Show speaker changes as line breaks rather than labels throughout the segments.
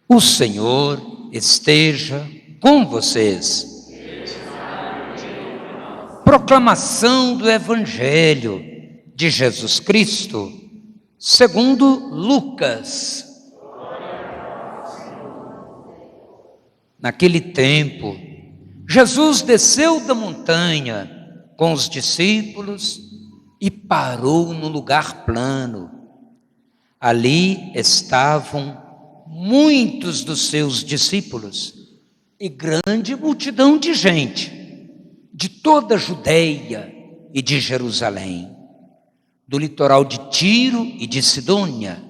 O Senhor esteja com vocês. Proclamação do Evangelho de Jesus Cristo, segundo Lucas. Naquele tempo, Jesus desceu da montanha com os discípulos e parou num lugar plano. Ali estavam muitos dos seus discípulos e grande multidão de gente, de toda a Judeia e de Jerusalém, do litoral de Tiro e de Sidônia,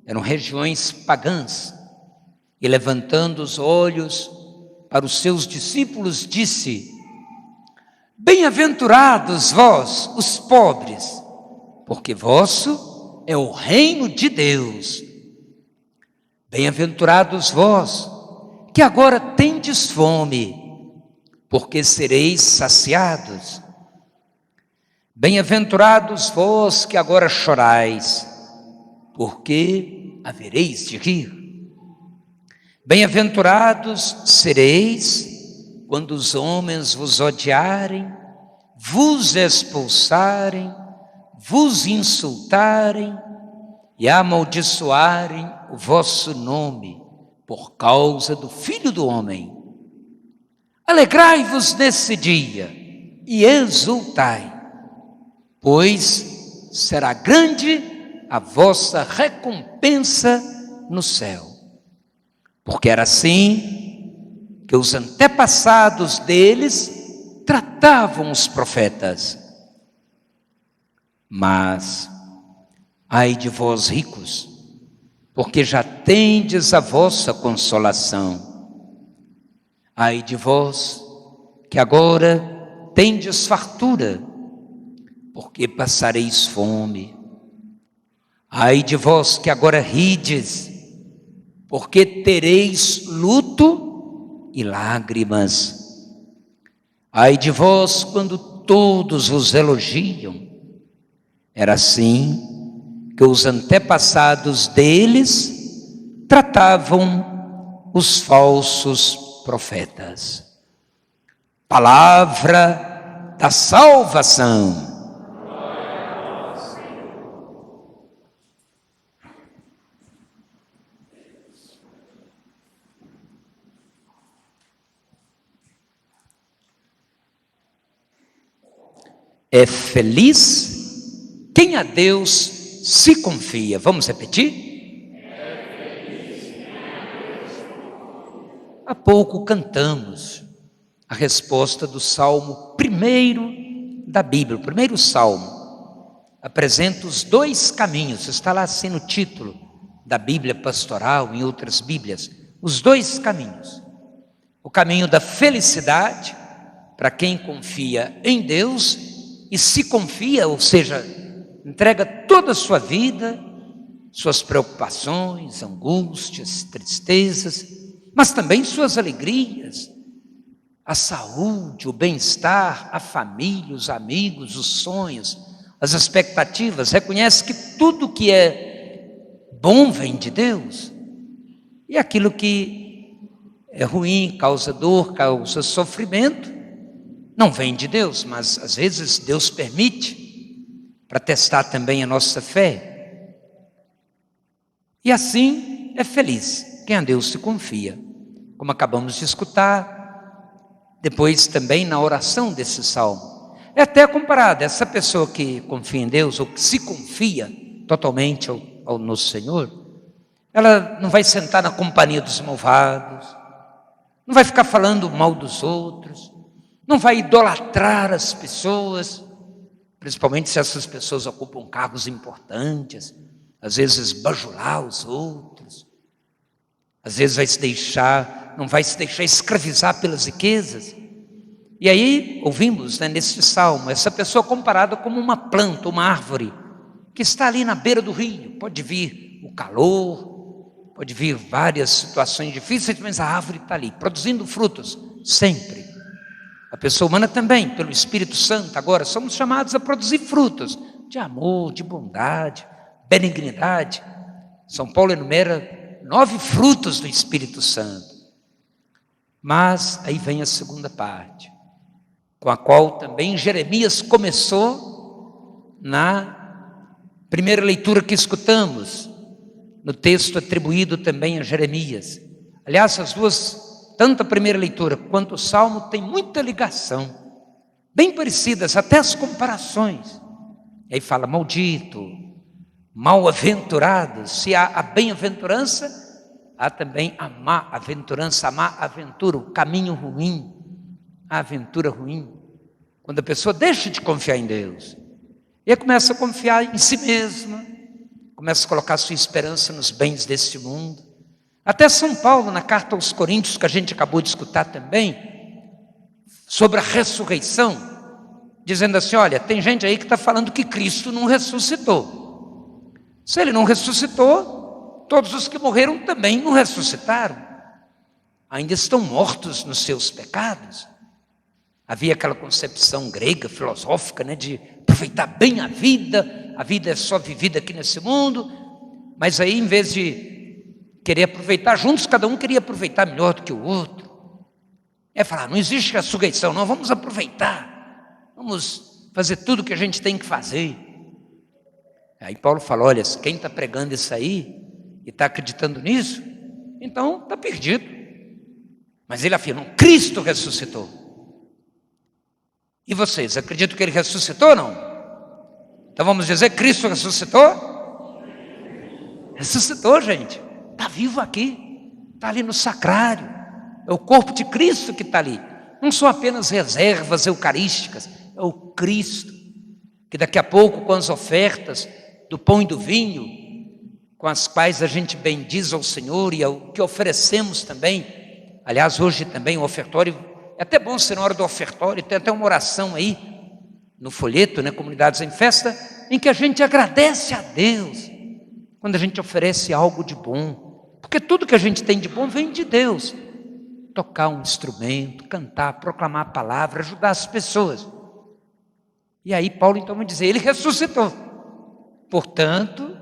eram regiões pagãs. E levantando os olhos para os seus discípulos, disse: Bem-aventurados vós, os pobres, porque vosso é o reino de Deus. Bem-aventurados vós, que agora tendes fome, porque sereis saciados. Bem-aventurados vós que agora chorais, porque havereis de rir. Bem-aventurados sereis quando os homens vos odiarem, vos expulsarem, vos insultarem e amaldiçoarem o vosso nome por causa do Filho do Homem. Alegrai-vos nesse dia e exultai, pois será grande a vossa recompensa no céu. Porque era assim que os antepassados deles tratavam os profetas. Mas, ai de vós ricos, porque já tendes a vossa consolação. Ai de vós, que agora tendes fartura, porque passareis fome. Ai de vós que agora rides, porque tereis luto e lágrimas. Ai de vós quando todos vos elogiam. Era assim que os antepassados deles tratavam os falsos profetas. Palavra da salvação. É feliz quem a Deus se confia. Vamos repetir? É feliz quem a Deus se confia. Há pouco cantamos a resposta do Salmo 1 da Bíblia, o primeiro Salmo. Apresenta os dois caminhos, está lá assim no título da Bíblia Pastoral, em outras Bíblias, os dois caminhos. O caminho da felicidade, para quem confia em Deus, e se confia, ou seja, entrega toda a sua vida, suas preocupações, angústias, tristezas, mas também suas alegrias, a saúde, o bem-estar, a família, os amigos, os sonhos, as expectativas. Reconhece que tudo que é bom vem de Deus, e aquilo que é ruim, causa dor, causa sofrimento, não vem de Deus, mas às vezes Deus permite para testar também a nossa fé. E assim é feliz quem a Deus se confia, como acabamos de escutar, depois também na oração desse salmo. É até comparado, essa pessoa que confia em Deus, ou que se confia totalmente no Senhor, ela não vai sentar na companhia dos malvados, não vai ficar falando mal dos outros, não vai idolatrar as pessoas, principalmente se essas pessoas ocupam cargos importantes, às vezes bajular os outros, às vezes não vai se deixar escravizar pelas riquezas. E aí ouvimos, nesse salmo, essa pessoa comparada como uma planta, uma árvore, que está ali na beira do rio. Pode vir o calor, pode vir várias situações difíceis, mas a árvore está ali, produzindo frutos, sempre. A pessoa humana também, pelo Espírito Santo, agora somos chamados a produzir frutos de amor, de bondade, benignidade. São Paulo enumera 9 frutos do Espírito Santo. Mas aí vem a segunda parte, com a qual também Jeremias começou na primeira leitura que escutamos, no texto atribuído também a Jeremias. Aliás, as duas, tanto a primeira leitura quanto o Salmo, tem muita ligação, bem parecidas, até as comparações. E aí fala maldito, mal-aventurado. Se há a bem-aventurança, há também a má-aventurança, a má-aventura, o caminho ruim, a aventura ruim. Quando a pessoa deixa de confiar em Deus, e aí começa a confiar em si mesma, começa a colocar sua esperança nos bens deste mundo. Até São Paulo, na carta aos Coríntios, que a gente acabou de escutar também, sobre a ressurreição, dizendo assim, olha, tem gente aí que está falando que Cristo não ressuscitou. Se Ele não ressuscitou, todos os que morreram também não ressuscitaram. Ainda estão mortos nos seus pecados. Havia aquela concepção grega, filosófica, né, de aproveitar bem a vida é só vivida aqui nesse mundo, mas aí em vez de querer aproveitar juntos, cada um queria aproveitar melhor do que o outro. É falar, não existe ressurreição, não, vamos aproveitar, vamos fazer tudo o que a gente tem que fazer. Aí Paulo fala, olha, quem está pregando isso aí e está acreditando nisso, então está perdido. Mas ele afirma, Cristo ressuscitou. E vocês, acreditam que Ele ressuscitou ou não? Então vamos dizer, Cristo ressuscitou? Ressuscitou, gente, está vivo aqui, está ali no sacrário. É o corpo de Cristo que está ali. Não são apenas reservas eucarísticas, é o Cristo, que daqui a pouco, com as ofertas do pão e do vinho, com as quais a gente bendiz ao Senhor e ao que oferecemos também. Aliás, hoje também o ofertório, é até bom ser na hora do ofertório, tem até uma oração aí, no folheto, né, Comunidades em Festa, em que a gente agradece a Deus, quando a gente oferece algo de bom, porque tudo que a gente tem de bom vem de Deus. Tocar um instrumento, cantar, proclamar a palavra, ajudar as pessoas. E aí Paulo então vai dizer, Ele ressuscitou. Portanto,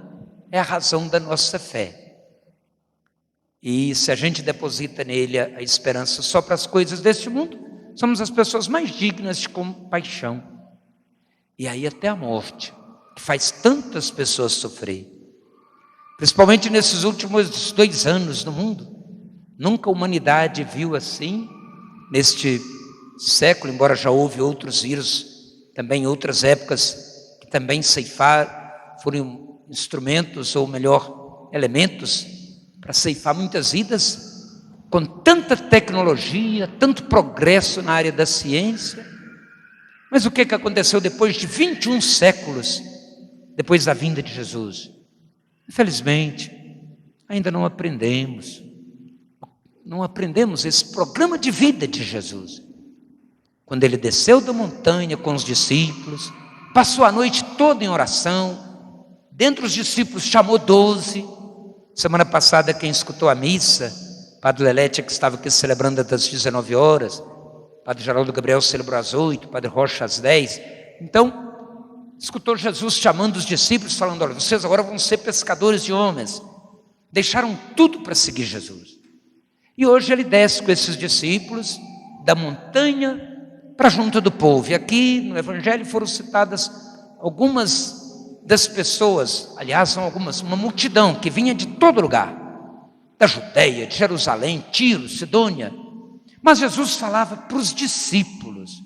é a razão da nossa fé. E se a gente deposita nele a esperança só para as coisas deste mundo, somos as pessoas mais dignas de compaixão. E aí até a morte, que faz tantas pessoas sofrer. Principalmente nesses últimos 2 anos no mundo. Nunca a humanidade viu assim, neste século, embora já houve outros vírus, também outras épocas, que também ceifaram, foram instrumentos, ou melhor, elementos, para ceifar muitas vidas, com tanta tecnologia, tanto progresso na área da ciência. Mas o que aconteceu depois de 21 séculos, depois da vinda de Jesus? Infelizmente, ainda não aprendemos esse programa de vida de Jesus. Quando Ele desceu da montanha com os discípulos, passou a noite toda em oração, dentre os discípulos chamou 12, semana passada quem escutou a missa, Padre Lelete que estava aqui celebrando das 19 horas, Padre Geraldo Gabriel celebrou às 8, Padre Rocha às 10, então escutou Jesus chamando os discípulos, falando, olha, vocês agora vão ser pescadores de homens, deixaram tudo para seguir Jesus. E hoje Ele desce com esses discípulos da montanha para junto do povo. E aqui no Evangelho foram citadas algumas das pessoas, aliás são algumas, uma multidão que vinha de todo lugar, da Judeia, de Jerusalém, Tiro, Sidônia. Mas Jesus falava para os discípulos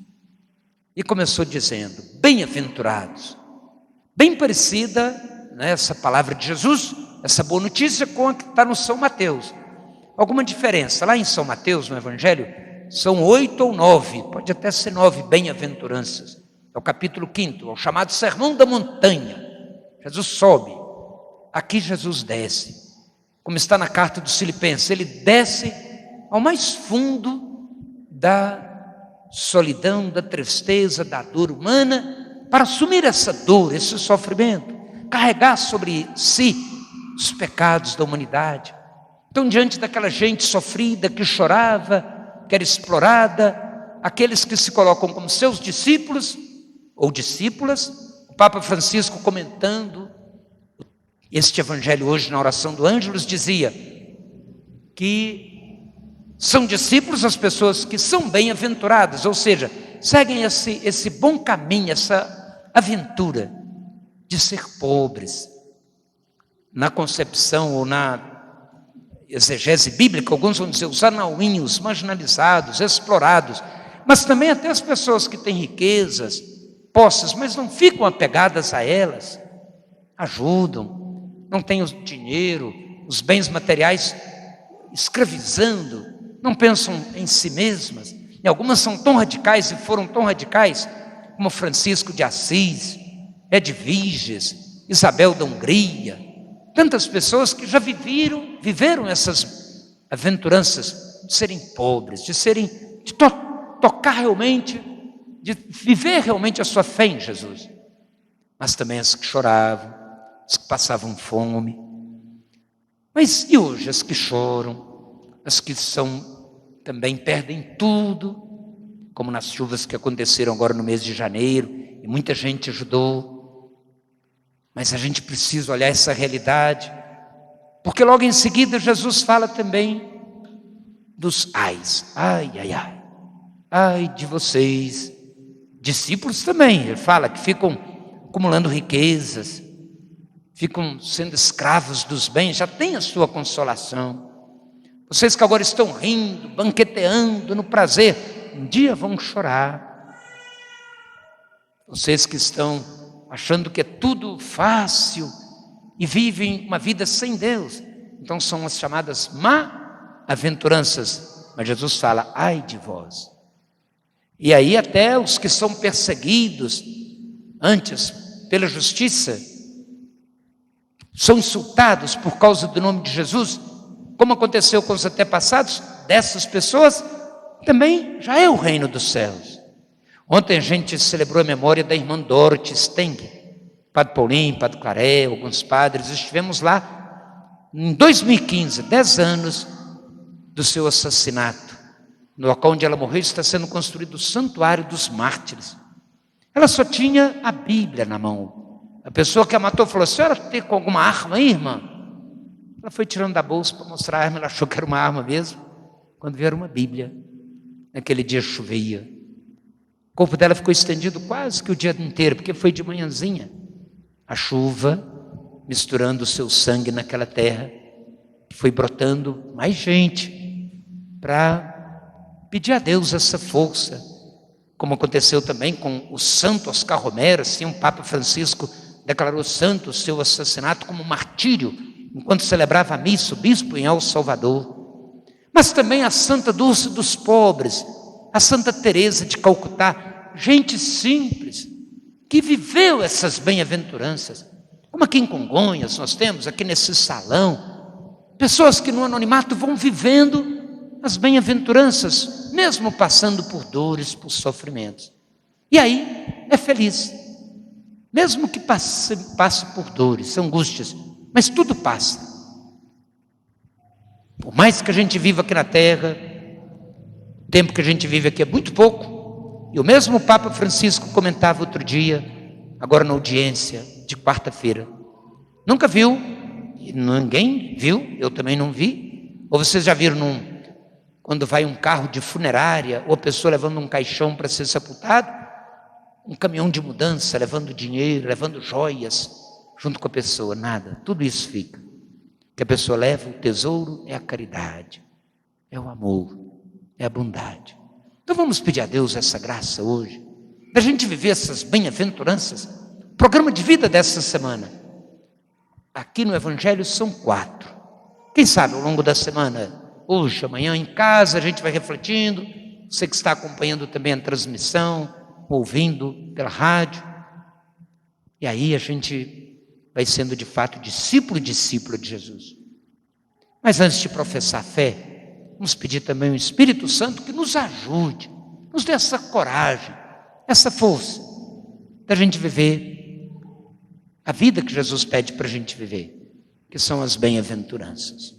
e começou dizendo, bem-aventurados, bem parecida, né, essa palavra de Jesus, essa boa notícia com a que está no São Mateus. Alguma diferença? Lá em São Mateus, no Evangelho, são 8 ou 9, pode até ser 9 bem-aventuranças. É o capítulo 5º, é o chamado Sermão da Montanha. Jesus sobe, aqui Jesus desce, como está na carta dos Filipenses, Ele desce ao mais fundo da solidão, da tristeza, da dor humana, para assumir essa dor, esse sofrimento, carregar sobre si os pecados da humanidade. Então, diante daquela gente sofrida, que chorava, que era explorada, aqueles que se colocam como seus discípulos ou discípulas, o Papa Francisco comentando este evangelho hoje na oração do Ângelus dizia, que são discípulos as pessoas que são bem-aventuradas, ou seja, seguem esse bom caminho, essa aventura de ser pobres. Na concepção ou na exegese bíblica, alguns vão dizer os anauinhos, marginalizados, explorados, mas também até as pessoas que têm riquezas, posses, mas não ficam apegadas a elas, ajudam, não têm o dinheiro, os bens materiais escravizando, não pensam em si mesmas, e algumas são tão radicais e foram tão radicais, como Francisco de Assis, Edviges, Isabel da Hungria, tantas pessoas que já viveram essas aventuranças de serem pobres, de tocar realmente, de viver realmente a sua fé em Jesus, mas também as que choravam, as que passavam fome. Mas e hoje as que choram, as que também perdem tudo, como nas chuvas que aconteceram agora no mês de janeiro, e muita gente ajudou. Mas a gente precisa olhar essa realidade, porque logo em seguida Jesus fala também dos ais. Ai, ai, ai, ai de vocês, discípulos também. Ele fala que ficam acumulando riquezas, ficam sendo escravos dos bens, já tem a sua consolação. Vocês que agora estão rindo, banqueteando no prazer, um dia vão chorar. Vocês que estão achando que é tudo fácil e vivem uma vida sem Deus, então são as chamadas má-aventuranças. Mas Jesus fala, ai de vós. E aí até os que são perseguidos antes pela justiça, são insultados por causa do nome de Jesus, como aconteceu com os antepassados dessas pessoas, também já é o reino dos céus. Ontem a gente celebrou a memória da irmã Dorothy Steng, Padre Paulinho, Padre Claré, alguns padres, estivemos lá em 2015, 10 anos do seu assassinato. No local onde ela morreu está sendo construído o Santuário dos Mártires. Ela só tinha a Bíblia na mão. A pessoa que a matou falou, a senhora tem com alguma arma aí, irmã? Ela foi tirando da bolsa para mostrar a arma, ela achou que era uma arma mesmo, quando viu era uma Bíblia. Naquele dia chovia. O corpo dela ficou estendido quase que o dia inteiro, porque foi de manhãzinha. A chuva misturando o seu sangue naquela terra, foi brotando mais gente para pedir a Deus essa força, como aconteceu também com o santo Oscar Romero. Assim, o Papa Francisco declarou santo o seu assassinato como martírio, enquanto celebrava a missa, o bispo em El Salvador. Mas também a Santa Dulce dos Pobres, a Santa Teresa de Calcutá, gente simples, que viveu essas bem-aventuranças. Como aqui em Congonhas nós temos, aqui nesse salão, pessoas que no anonimato vão vivendo as bem-aventuranças, mesmo passando por dores, por sofrimentos. E aí é feliz, mesmo que passe por dores, angústias, mas tudo passa. Por mais que a gente viva aqui na terra, o tempo que a gente vive aqui é muito pouco. E o mesmo Papa Francisco comentava outro dia, agora na audiência de quarta-feira. Nunca viu, e ninguém viu, eu também não vi. Ou vocês já viram quando vai um carro de funerária, ou a pessoa levando um caixão para ser sepultado, um caminhão de mudança, levando dinheiro, levando joias, junto com a pessoa? Nada, tudo isso fica. O que a pessoa leva, o tesouro, é a caridade, é o amor, é a bondade. Então vamos pedir a Deus essa graça hoje, da gente viver essas bem-aventuranças. O programa de vida dessa semana, aqui no Evangelho, são 4. Quem sabe ao longo da semana, hoje, amanhã, em casa, a gente vai refletindo. Você que está acompanhando também a transmissão, ouvindo pela rádio. E aí a gente vai sendo de fato discípulo e discípula de Jesus. Mas antes de professar a fé, vamos pedir também o Espírito Santo que nos ajude, nos dê essa coragem, essa força, da gente viver a vida que Jesus pede para a gente viver, que são as bem-aventuranças.